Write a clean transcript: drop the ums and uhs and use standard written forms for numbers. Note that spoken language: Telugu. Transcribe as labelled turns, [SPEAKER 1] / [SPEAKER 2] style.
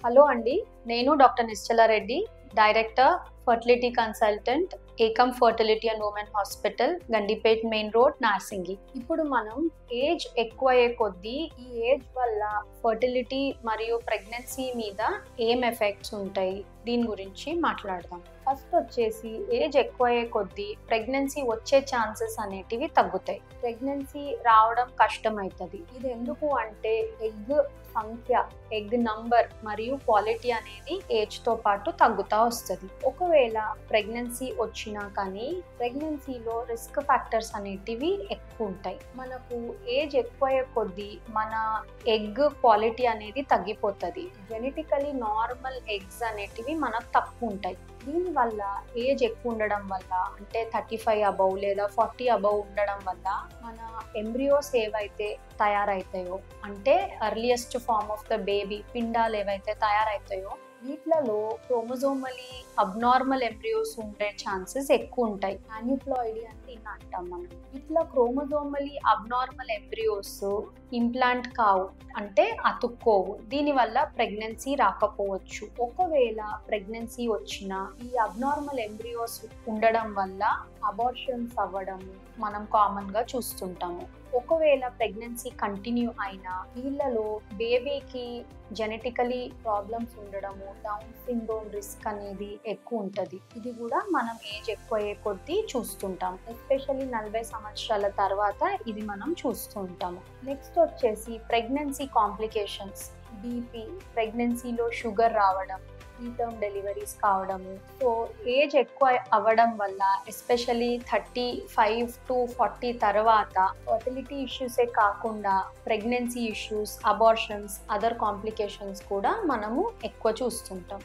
[SPEAKER 1] హలో అండి, నేను doctor Nischala Reddy, director fertility consultant Ekam fertility and women hospital, Gandipet main road, Narsingi. ఇప్పుడు మనం ఏజ్ ఎక్కువయ్యే కొద్దీ ఈ ఏజ్ వల్ల ఫర్టిలిటీ మరియు ప్రెగ్నెన్సీ మీద ఏం ఎఫెక్ట్స్ ఉంటాయి దీని గురించి మాట్లాడదాం. ఫస్ట్ వచ్చేసి ఏజ్ ఎక్కువయ్యే కొద్దీ ప్రెగ్నెన్సీ వచ్చే ఛాన్సెస్ అనేటివి తగ్గుతాయి. ప్రెగ్నెన్సీ రావడం కష్టమవుతుంది. ఇది ఎందుకు అంటే ఎగ్ సంఖ్య, ఎగ్ నంబర్ మరియు క్వాలిటీ అనేది ఏజ్తో పాటు తగ్గుతూ వస్తుంది. ఒకవేళ ప్రెగ్నెన్సీ వచ్చినా కానీ ప్రెగ్నెన్సీలో రిస్క్ ఫ్యాక్టర్స్ అనేటివి ఎక్కువ ఉంటాయి. మనకు ఏజ్ ఎక్కువయ్యే కొద్దీ మన ఎగ్ క్వాలిటీ అనేది తగ్గిపోతుంది. జెనెటికలీ నార్మల్ ఎగ్స్ అనేటివి మనకు తక్కువ ఉంటాయి. దీనివల్ల ఏజ్ ఎక్కువ ఉండడం వల్ల, అంటే 35 అబౌవ్ లేదా 40 అబౌవ్ ఉండడం వల్ల మన ఎంబ్రియోస్ ఏవైతే తయారవుతాయో, అంటే earliest form of the baby పిండాలు ఏవైతే తయారవుతాయో వీటిలలో క్రోమోజోమలీ అబ్నార్మల్ ఎంబ్రియోస్ ఉండే ఛాన్సెస్ ఎక్కువ ఉంటాయి. యాన్యుప్లాయిడీ అని దీన్ని అంటాం మనం. ఇట్లా క్రోమోజోమలీ అబ్నార్మల్ ఎంబ్రియోస్ ఇంప్లాంట్ కావు, అంటే అతుక్కోవు. దీనివల్ల ప్రెగ్నెన్సీ రాకపోవచ్చు. ఒకవేళ ప్రెగ్నెన్సీ వచ్చినా ఈ అబ్నార్మల్ ఎంబ్రియోస్ ఉండడం వల్ల అబార్షన్స్ అవ్వడం మనం కామన్గా చూస్తుంటాము. ఒకవేళ ప్రెగ్నెన్సీ కంటిన్యూ అయినా వీళ్ళలో బేబీకి జెనెటికలీ ప్రాబ్లమ్స్ ఉండడము, డౌన్ సిండ్రోమ్ రిస్క్ అనేది ఎక్కువ ఉంటుంది. ఇది కూడా మనం ఏజ్ ఎక్కువయ్యే కొద్దీ చూస్తుంటాం. ఎస్పెషల్లీ 40 సంవత్సరాల తర్వాత ఇది మనం చూస్తూ ఉంటాము. నెక్స్ట్ వచ్చేసి ప్రెగ్నెన్సీ కాంప్లికేషన్స్, బీపీ, ప్రెగ్నెన్సీలో షుగర్ రావడం, ప్రీటర్మ్ డెలివరీస్ కావడము. సో ఏజ్ ఎక్కువ అవ్వడం వల్ల ఎస్పెషల్లీ 35 to 40 తర్వాత ఫర్టిలిటీ ఇష్యూసే కాకుండా pregnancy issues, abortions, other complications కూడా మనము ఎక్కువ చూస్తుంటాం.